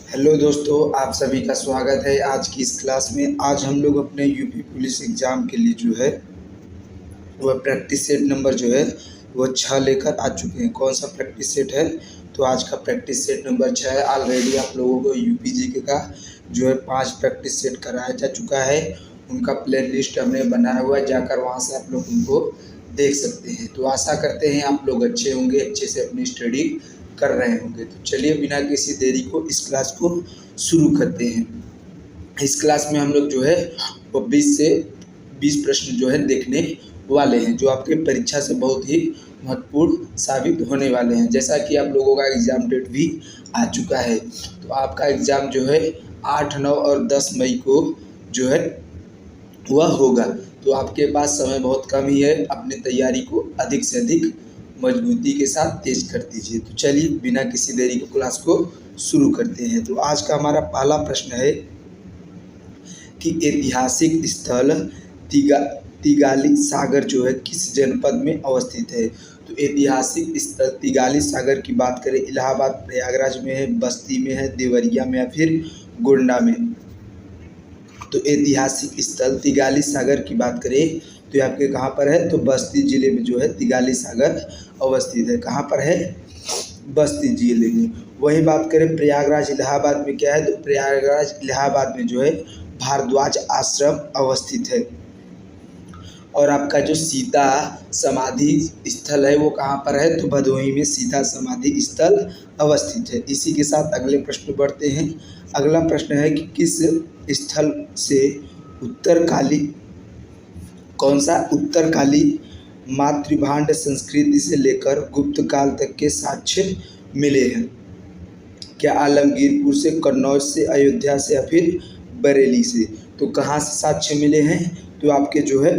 Hello दोस्तों, आप सभी का स्वागत है आज की इस क्लास में। आज हम लोग अपने यूपी पुलिस एग्ज़ाम के लिए जो है वह प्रैक्टिस सेट नंबर जो है वो 6 लेकर आ चुके हैं। कौन सा प्रैक्टिस सेट है? तो आज का प्रैक्टिस सेट नंबर 6 है। ऑलरेडी आप लोगों को यूपी जीके का जो है 5 प्रैक्टिस सेट कराया जा चुका है। उनका प्ले लिस्ट हमने बनाया हुआ है, जाकर वहाँ से आप लोग उनको देख सकते हैं। तो आशा करते हैं आप लोग अच्छे होंगे, अच्छे से अपनी स्टडी कर रहे होंगे। तो चलिए बिना किसी देरी को इस क्लास को शुरू करते हैं। इस क्लास में हम लोग जो है वो 20 से 20 प्रश्न जो है देखने वाले हैं, जो आपके परीक्षा से बहुत ही महत्वपूर्ण साबित होने वाले हैं। जैसा कि आप लोगों का एग्ज़ाम डेट भी आ चुका है, तो आपका एग्ज़ाम जो है 8, 9 और 10 मई को जो है वह होगा। तो आपके पास समय बहुत कम ही है, अपनी तैयारी को अधिक से अधिक मजबूती के साथ तेज कर दीजिए। तो चलिए बिना किसी देरी के क्लास को शुरू करते हैं। तो आज का हमारा पहला प्रश्न है कि ऐतिहासिक स्थल तिगाली सागर जो है किस जनपद में अवस्थित है? तो ऐतिहासिक स्थल तिगाली सागर की बात करें, इलाहाबाद प्रयागराज में है, बस्ती में है, देवरिया में या फिर गोंडा में? तो ऐतिहासिक स्थल तिगाली सागर की बात करें तो ये आपके कहाँ पर है? तो बस्ती जिले में जो है तिगाली सागर अवस्थित है। कहाँ पर है? बस्ती जिले में। वही बात करें प्रयागराज इलाहाबाद में क्या है? तो प्रयागराज इलाहाबाद में जो है भारद्वाज आश्रम अवस्थित है। और आपका जो सीता समाधि स्थल है वो कहाँ पर है? तो भदोही में सीता समाधि स्थल अवस्थित है। इसी के साथ अगले प्रश्न बढ़ते हैं। अगला प्रश्न है कि किस स्थल से उत्तरकाली कौन सा उत्तरकाली मातृभांड संस्कृति से लेकर गुप्त काल तक के साक्ष्य मिले हैं? क्या आलमगीरपुर से, कन्नौज से, अयोध्या से या फिर बरेली से? तो कहाँ से साक्ष्य मिले हैं? तो आपके जो है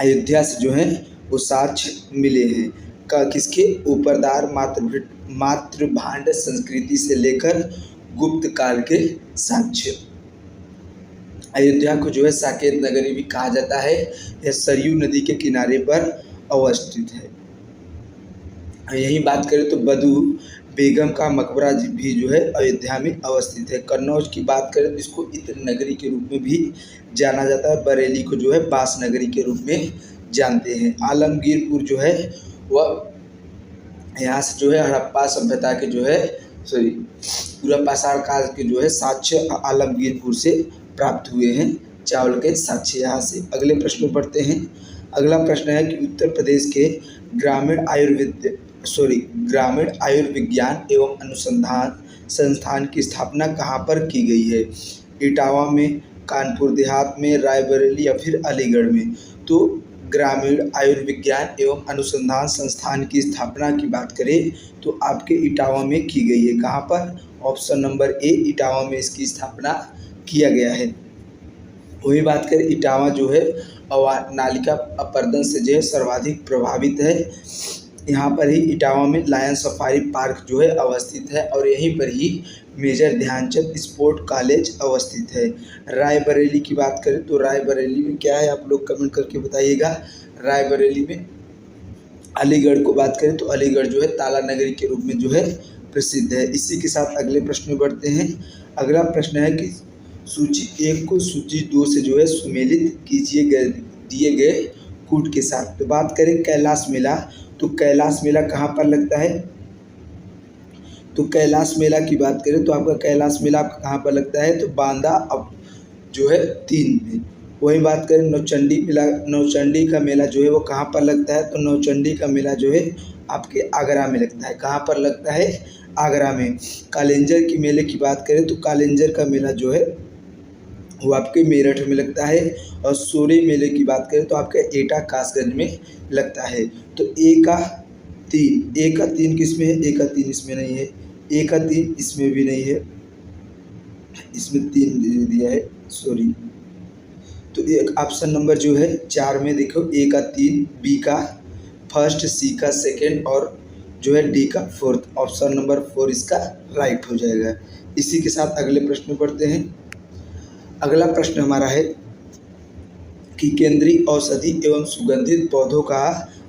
अयोध्या से जो है वो साक्ष्य मिले हैं। किसके? ऊपरदार मातृभांड संस्कृति से लेकर गुप्त काल के साक्ष्य। अयोध्या को जो है साकेत नगरी भी कहा जाता है। यह सरयू नदी के किनारे पर अवस्थित है। यही बात करें तो बधू बेगम का मकबरा भी जो है अयोध्या में अवस्थित है। कन्नौज की बात करें तो इसको इत्र नगरी के रूप में भी जाना जाता है। बरेली को जो है बास नगरी के रूप में जानते हैं। आलमगीरपुर जो है वह यहाँ से जो है हड़प्पा सभ्यता के जो है पूरा पाषाण काल के जो है साक्ष्य आलमगीरपुर से प्राप्त हुए हैं। चावल के साक्ष्य यहाँ से। अगले प्रश्न पढ़ते हैं। अगला प्रश्न है कि उत्तर प्रदेश के ग्रामीण आयुर्विज्ञान एवं अनुसंधान संस्थान की स्थापना कहाँ पर की गई है? इटावा में, कानपुर देहात में, रायबरेली या फिर अलीगढ़ में? तो ग्रामीण आयुर्विज्ञान एवं अनुसंधान संस्थान की स्थापना की बात करें तो आपके इटावा में की गई है। कहाँ पर? ऑप्शन नंबर ए, इटावा में इसकी स्थापना किया गया है। वही बात करें इटावा जो है नालिका अपर्दन से जो है सर्वाधिक प्रभावित है। यहाँ पर ही इटावा में लायन सफारी पार्क जो है अवस्थित है और यहीं पर ही मेजर ध्यानचंद स्पोर्ट कॉलेज अवस्थित है। रायबरेली की बात करें तो रायबरेली में क्या है? आप लोग कमेंट करके बताइएगा। रायबरेली में अलीगढ़ को बात करें तो अलीगढ़ जो है ताला नगरी के रूप में जो है प्रसिद्ध है। इसी के साथ अगले प्रश्न में बढ़ते हैं। अगला प्रश्न है कि सूची 1 को सूची 2 से जो है सुमेलित दिए गए कूट के साथ। तो बात करें कैलाश मेला, तो कैलाश मेला कहाँ पर लगता है? तो कैलाश मेला की बात करें तो आपका कैलाश मेला आपका कहाँ पर लगता है? तो बांदा अब जो है 3 में। वही बात करें नौचंडी का मेला जो है वो कहाँ पर लगता है? तो नौचंडी का मेला जो है आपके आगरा में लगता है। कहाँ पर लगता है? आगरा में। कालिंजर की मेले की बात करें तो कालिंजर का मेला जो है वो आपके मेरठ में लगता है। और सूर्य मेले की बात करें तो आपका एटा कासगंज में लगता है। तो ए का 3 किस में है? ए का 3 इसमें नहीं है, ए का 3 इसमें भी नहीं है, इसमें 3 दिया है, सॉरी। तो एक ऑप्शन नंबर जो है 4 में देखो, ए का 3, बी का फर्स्ट, सी का सेकेंड और जो है डी का 4th। ऑप्शन नंबर 4 इसका राइट हो जाएगा। इसी के साथ अगले प्रश्न में पढ़ते हैं। अगला प्रश्न हमारा है कि केंद्रीय औषधि एवं सुगंधित पौधों का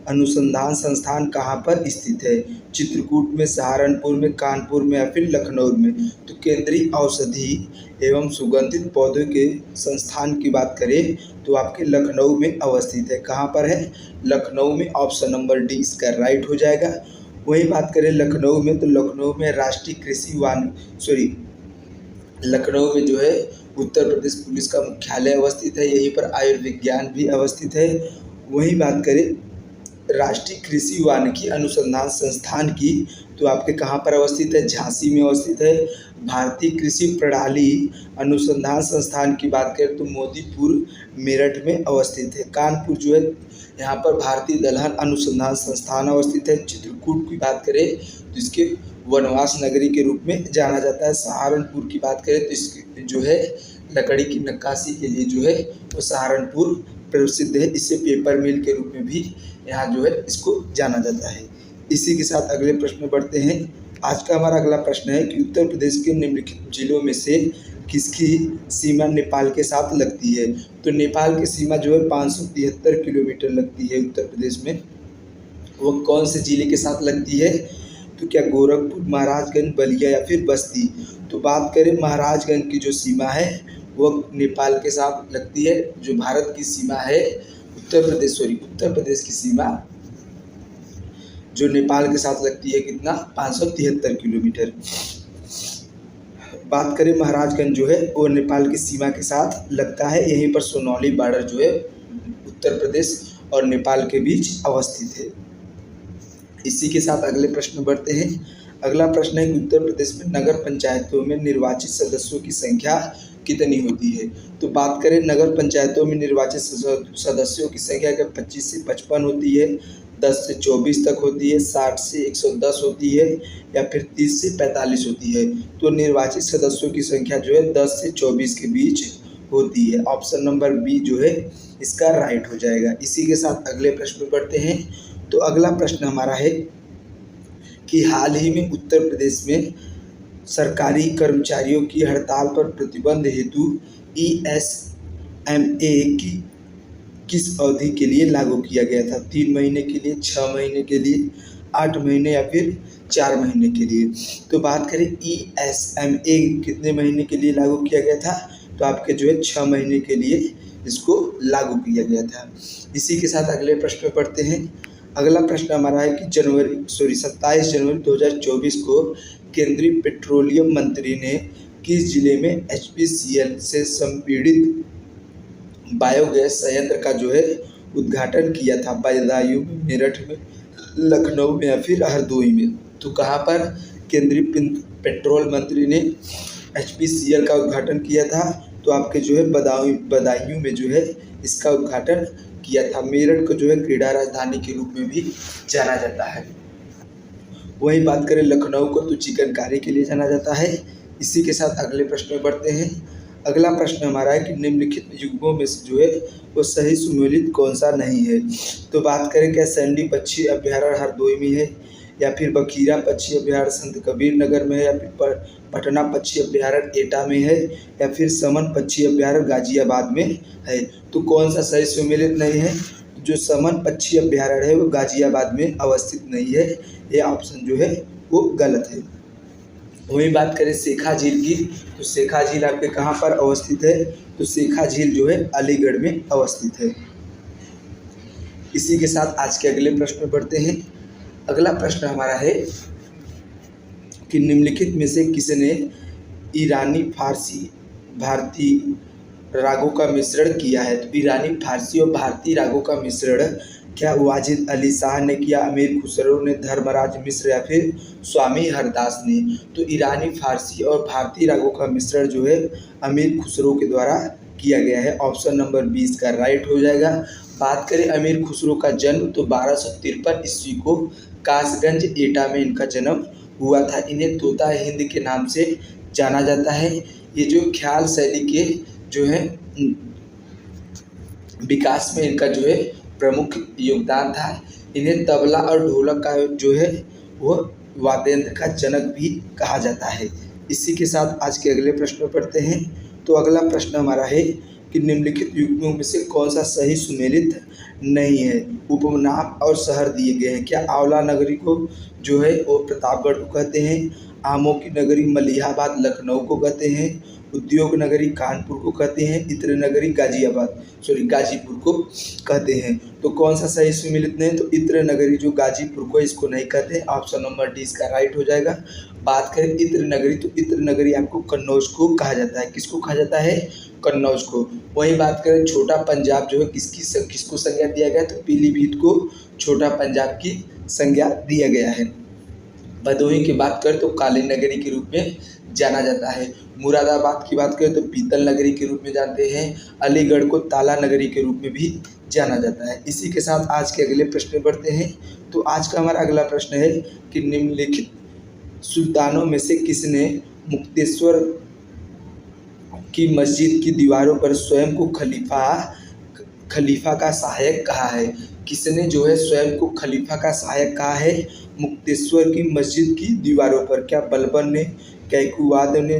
अनुसंधान संस्थान कहाँ पर स्थित है? चित्रकूट में, सहारनपुर में, कानपुर में या फिर लखनऊ में? तो केंद्रीय औषधि एवं सुगंधित पौधों के संस्थान की बात करें तो आपके लखनऊ में अवस्थित है। कहाँ पर है? लखनऊ में। ऑप्शन नंबर डी इसका राइट हो जाएगा। वही बात करें लखनऊ में, तो लखनऊ में राष्ट्रीय लखनऊ में जो है उत्तर प्रदेश पुलिस का मुख्यालय अवस्थित है। यहीं पर आयुर्विज्ञान भी अवस्थित है। वही बात करें राष्ट्रीय कृषि वानिकी अनुसंधान संस्थान की, तो आपके कहाँ पर अवस्थित है? झांसी में अवस्थित है। भारतीय कृषि प्रणाली अनुसंधान संस्थान की बात करें तो मोदीपुर मेरठ में अवस्थित है। कानपुर जो है यहाँ पर भारतीय दलहन अनुसंधान संस्थान अवस्थित है। चित्रकूट की बात करें तो इसके वनवास नगरी के रूप में जाना जाता है। सहारनपुर की बात करें तो इसकी जो है लकड़ी की नक्काशी के लिए जो है वो सहारनपुर प्रसिद्ध है। इसे पेपर मिल के रूप में भी यहाँ जो है इसको जाना जाता है। इसी के साथ अगले प्रश्न में बढ़ते हैं। आज का हमारा अगला प्रश्न है कि उत्तर प्रदेश के निम्नलिखित जिलों में से किसकी सीमा नेपाल के साथ लगती है? तो नेपाल की सीमा जो है 573 किलोमीटर लगती है उत्तर प्रदेश में। वो कौन से जिले के साथ लगती है? तो क्या गोरखपुर, महाराजगंज, बलिया या फिर बस्ती? तो बात करें महाराजगंज की जो सीमा है वो नेपाल के साथ लगती है। जो भारत की सीमा है उत्तर प्रदेश की सीमा जो नेपाल के साथ लगती है कितना? 573 किलोमीटर। बात करें महाराजगंज जो है वो नेपाल की सीमा के साथ लगता है। यहीं पर सोनौली बॉर्डर जो है उत्तर प्रदेश और नेपाल के बीच अवस्थित है। इसी के साथ अगले प्रश्न में बढ़ते हैं। अगला प्रश्न है कि उत्तर प्रदेश में नगर पंचायतों में निर्वाचित सदस्यों की संख्या कितनी होती है? तो बात करें नगर पंचायतों में निर्वाचित सदस्यों की संख्या अगर 25 से 55 होती है, 10 से 24 तक होती है, 60 से 110 होती है या फिर 30 से 45 होती है। तो निर्वाचित सदस्यों की संख्या जो है 10 से 24 के बीच होती है। ऑप्शन नंबर बी जो है इसका राइट हो जाएगा। इसी के साथ अगले प्रश्न में बढ़ते हैं। तो अगला प्रश्न हमारा है कि हाल ही में उत्तर प्रदेश में सरकारी कर्मचारियों की हड़ताल पर प्रतिबंध हेतु ESMA की किस अवधि के लिए लागू किया गया था? 3 महीने के लिए, 6 महीने के लिए, 8 महीने या फिर 4 महीने के लिए? तो बात करें ESMA कितने महीने के लिए लागू किया गया था? तो आपके जो है 6 महीने के लिए इसको लागू किया गया था। इसी के साथ अगले प्रश्न में पढ़ते हैं। अगला प्रश्न हमारा है कि 27 जनवरी 2024 को केंद्रीय पेट्रोलियम मंत्री ने किस जिले में HPCL से संपीड़ित बायोगैस संयंत्र का जो है उद्घाटन किया था? बदायूं में, मेरठ में, लखनऊ में या फिर हरदोई में? तो कहाँ पर केंद्रीय पेट्रोल मंत्री ने HPCL का उद्घाटन किया था? तो आपके जो है बदायूं में जो है इसका उद्घाटन किया था। मेरठ को जो है क्रीड़ा राजधानी के रूप में भी जाना जाता है। वही बात करें लखनऊ को तो चिकनकारी के लिए जाना जाता है। इसी के साथ अगले प्रश्न में बढ़ते हैं। अगला प्रश्न हमारा है कि निम्नलिखित युग्मों में से जो है वो सही सुमेलित कौन सा नहीं है? तो बात करें क्या सैंडी पक्षी अभ्यारण्य हरदोई में है या फिर बखीरा पक्षी अभ्यारण्य संत कबीर नगर में है या फिर पटना पक्षी अभ्यारण्य एटा में है या फिर समन पक्षी अभ्यारण्य गाजियाबाद में है? तो कौन सा सही सुमेलित नहीं है? जो समन पक्षी अभ्यारण्य है वो गाजियाबाद में अवस्थित नहीं है। ये ऑप्शन जो है वो गलत है। वही बात करें शेखा झील की, तो शेखा झील आपके कहाँ पर अवस्थित है? तो शेखा झील जो है अलीगढ़ में अवस्थित है। इसी के साथ आज के अगले प्रश्न में बढ़ते हैं। अगला प्रश्न हमारा है कि निम्नलिखित में से किसने ईरानी फारसी भारतीय रागों का मिश्रण किया है? तो ईरानी फारसी और भारतीय रागों का मिश्रण क्या वाजिद अली शाह ने किया, अमीर खुसरो ने, धर्मराज मिश्र या फिर स्वामी हरदास ने? तो ईरानी फारसी और भारतीय रागों का मिश्रण जो है अमीर खुसरो के द्वारा किया गया है। ऑप्शन नंबर 20 का राइट हो जाएगा। बात करें अमीर खुसरो का जन्म तो 1253 ईस्वी को कासगंज एटा में इनका जन्म हुआ था। इन्हें तोता हिंद के नाम से जाना जाता है। ये जो ख्याल शैली के जो है विकास में इनका जो है प्रमुख योगदान था। इन्हें तबला और ढोलक का जो है वो वाद्ययंत्र का जनक भी कहा जाता है। इसी के साथ आज के अगले प्रश्न पर पढ़ते हैं। तो अगला प्रश्न हमारा है कि निम्नलिखित युग्मों में से कौन सा सही सुमेलित नहीं है। उपनाम और शहर दिए गए हैं। क्या आंवला नगरी को जो है वो प्रतापगढ़ को कहते हैं, आमों की नगरी मलिहाबाद लखनऊ को कहते हैं, उद्योग नगरी कानपुर को कहते हैं, इत्र नगरी गाजीपुर को कहते हैं। तो कौन सा सही सुमेलित नहीं है, तो इत्र नगरी जो गाजीपुर को इसको नहीं कहते। ऑप्शन नंबर डी इसका राइट हो जाएगा। बात करें इत्र नगरी, तो इत्र नगरी आपको कन्नौज को कहा जाता है। किसको कहा जाता है? कन्नौज को। वही बात करें छोटा पंजाब जो है किसको संज्ञा दिया गया, तो पीलीभीत को छोटा पंजाब की संज्ञा दिया गया है। भदोही की बात करें तो काली नगरी के रूप में जाना जाता है। मुरादाबाद की बात करें तो पीतल नगरी के रूप में जानते हैं। अलीगढ़ को ताला नगरी के रूप में भी जाना जाता है। इसी के साथ आज के अगले प्रश्न बढ़ते हैं। तो आज का हमारा अगला प्रश्न है कि निम्नलिखित सुल्तानों में से किसने मुक्तेश्वर की मस्जिद की दीवारों पर स्वयं को खलीफा का सहायक कहा है? किसने जो है स्वयं को खलीफा का सहायक कहा है मुक्तेश्वर की मस्जिद की दीवारों पर? क्या बलबन ने, कैकुवाद ने,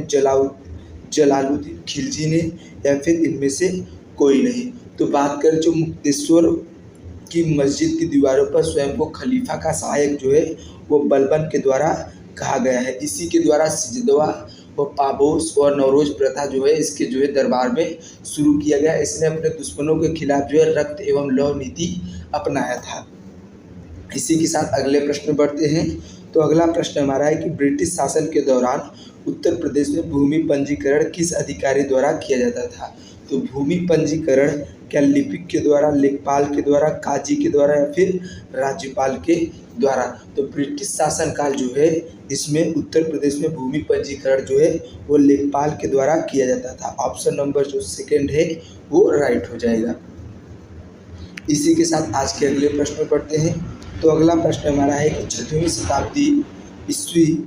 जलालुद्दीन खिलजी ने, या फिर इनमें से कोई नहीं? तो बात करें जो मुक्तेश्वर की मस्जिद की दीवारों पर स्वयं को खलीफा का सहायक जो है वो बलबन के द्वारा कहा गया है। इसी के द्वारा सिजदवा व पाबोस और नौरोज प्रथा जो है इसके जो है दरबार में शुरू किया गया। इसने अपने दुश्मनों के खिलाफ जो है रक्त एवं लौह नीति अपनाया था। इसी के साथ अगले प्रश्न बढ़ते हैं। तो अगला प्रश्न हमारा है कि ब्रिटिश शासन के दौरान उत्तर प्रदेश में भूमि पंजीकरण किस अधिकारी द्वारा किया जाता था? तो भूमि पंजीकरण क्या लिपिक के द्वारा, लेखपाल के द्वारा, काजी के द्वारा, या फिर राज्यपाल के द्वारा? तो ब्रिटिश शासन काल जो है इसमें उत्तर प्रदेश में भूमि पंजीकरण जो है वो लेखपाल के द्वारा किया जाता था। ऑप्शन नंबर जो सेकेंड है वो राइट हो जाएगा। इसी के साथ आज के अगले प्रश्न में पढ़ते हैं। तो अगला प्रश्न हमारा है कि 6वीं शताब्दी ईस्वी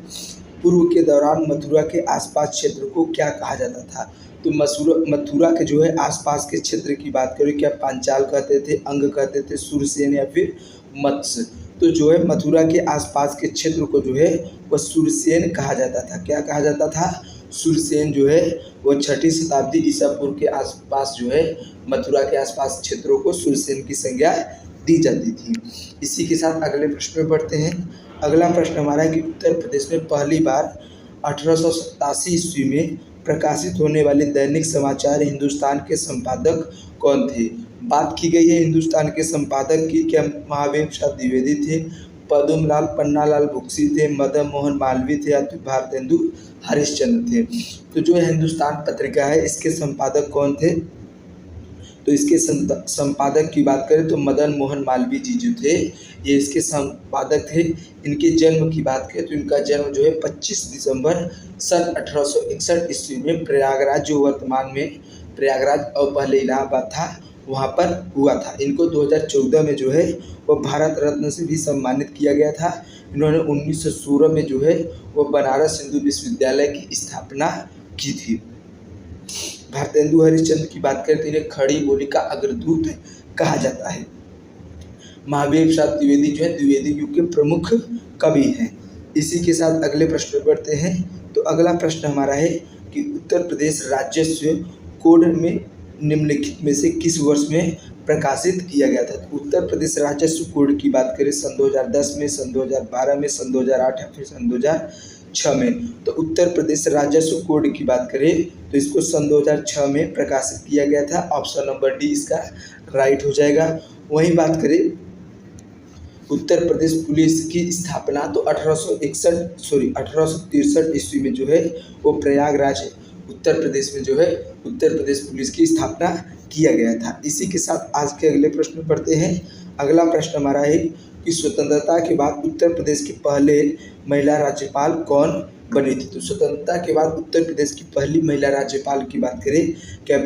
पूर्व के दौरान मथुरा के आसपास क्षेत्र को क्या कहा जाता था? तो मथुरा के जो है आसपास के क्षेत्र की बात करें, क्या पांचाल कहते थे, अंग कहते थे, सुरसेन, या फिर मत्स्य? तो जो है मथुरा के आसपास के क्षेत्र को जो है वह सुरसेन कहा जाता था। क्या कहा जाता था? सुरसेन जो है वो 6वीं शताब्दी ईसा पूर्व के आसपास जो है मथुरा के आसपास क्षेत्रों को सुरसेन की संज्ञा दी जाती थी। इसी के साथ अगले प्रश्न में बढ़ते हैं। अगला प्रश्न हमारा है कि उत्तर प्रदेश में पहली बार 1887 ईस्वी में प्रकाशित होने वाले दैनिक समाचार हिंदुस्तान के संपादक कौन थे? बात की गई है हिंदुस्तान के संपादक की। क्या महावीर प्रसाद द्विवेदी थे, पद्मलाल पन्नालाल बुक्सी थे, मदन मोहन मालवीय थे, या फिर भारतेंदु हरिश्चंद्र थे? तो जो हिंदुस्तान पत्रिका है इसके संपादक कौन थे? तो इसके संपादक की बात करें तो मदन मोहन मालवीय जी जो थे ये इसके संपादक थे। इनके जन्म की बात करें तो इनका जन्म जो है 25 दिसंबर सन 1861 ईस्वी में प्रयागराज, जो वर्तमान में प्रयागराज और पहले इलाहाबाद था, वहाँ पर हुआ था। इनको 2014 में जो है वो भारत रत्न से भी सम्मानित किया गया था। इन्होंने 1916 में जो है वो बनारस हिंदू विश्वविद्यालय की स्थापना की थी। भारतेंदु हरिश्चंद्र की बात करें तो इन्हें खड़ी बोली का अग्रदूत कहा जाता है। महावीर प्रसाद द्विवेदी जो है द्विवेदी युग के प्रमुख कवि हैं। इसी के साथ अगले प्रश्न पर बढ़ते हैं। तो अगला प्रश्न हमारा है कि उत्तर प्रदेश राजस्व कोड में निम्नलिखित में से किस वर्ष में प्रकाशित किया गया था? तो उत्तर प्रदेश राजस्व कोड की बात करें सन 2010 में, सन 2012 में, सन 2008 या फिर सन 2006 में? तो उत्तर प्रदेश राजस्व कोड की बात करें तो इसको सन 2006 में प्रकाशित किया गया था। ऑप्शन नंबर डी इसका राइट हो जाएगा। वहीं बात करें उत्तर प्रदेश पुलिस की स्थापना तो 1863 ईस्वी में जो है वो प्रयागराज उत्तर प्रदेश में जो है उत्तर प्रदेश पुलिस की स्थापना किया गया था। इसी के साथ आज के अगले प्रश्न पढ़ते हैं। अगला प्रश्न हमारा है कि स्वतंत्रता के बाद उत्तर प्रदेश के पहले महिला राज्यपाल कौन बनी थी? तो स्वतंत्रता के बाद उत्तर प्रदेश की पहली महिला राज्यपाल की बात करें, क्या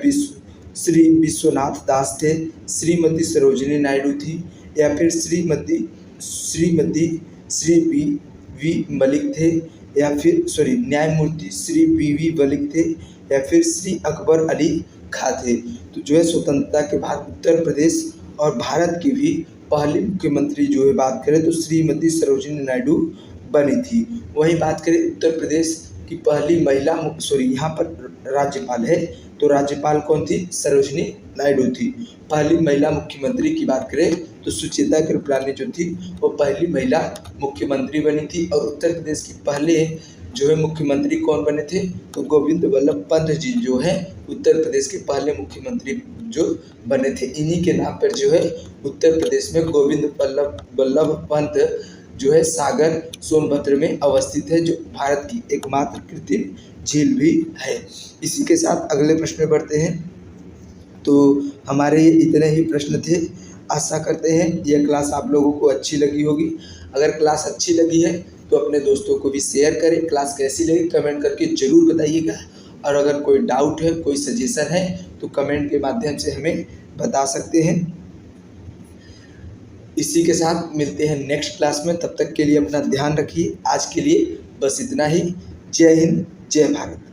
श्री विश्वनाथ दास थे, श्रीमती सरोजिनी नायडू थी, या फिर श्रीमती श्री वी मलिक थे, या फिर न्यायमूर्ति श्री वी मलिक थे, या फिर श्री अकबर अली खां थे? तो जो है स्वतंत्रता के बाद उत्तर प्रदेश और भारत की भी पहली मुख्यमंत्री जो है बात करें तो श्रीमती सरोजिनी नायडू बनी थी। वहीं बात करें उत्तर प्रदेश की पहली महिला यहाँ पर राज्यपाल है, तो राज्यपाल कौन थी? सरोजिनी नायडू थी। पहली महिला मुख्यमंत्री की बात करें तो सुचेता कृपलानी जो थी वो पहली महिला मुख्यमंत्री बनी थी। और उत्तर प्रदेश की पहले जो है मुख्यमंत्री कौन बने थे? तो गोविंद वल्लभ पंत जी जो है उत्तर प्रदेश के पहले मुख्यमंत्री जो बने थे। इन्हीं के नाम पर जो है उत्तर प्रदेश में गोविंद वल्लभ पंत जो है सागर सोनभद्र में अवस्थित है, जो भारत की एकमात्र कृत्रिम झील भी है। इसी के साथ अगले प्रश्न में बढ़ते हैं। तो हमारे ये इतने ही प्रश्न थे। आशा करते हैं यह क्लास आप लोगों को अच्छी लगी होगी। अगर क्लास अच्छी लगी है तो अपने दोस्तों को भी शेयर करें। क्लास कैसी लगी कमेंट करके ज़रूर बताइएगा। और अगर कोई डाउट है, कोई सजेशन है तो कमेंट के माध्यम से हमें बता सकते हैं। इसी के साथ मिलते हैं नेक्स्ट क्लास में। तब तक के लिए अपना ध्यान रखिए। आज के लिए बस इतना ही। जय हिंद, जय भारत।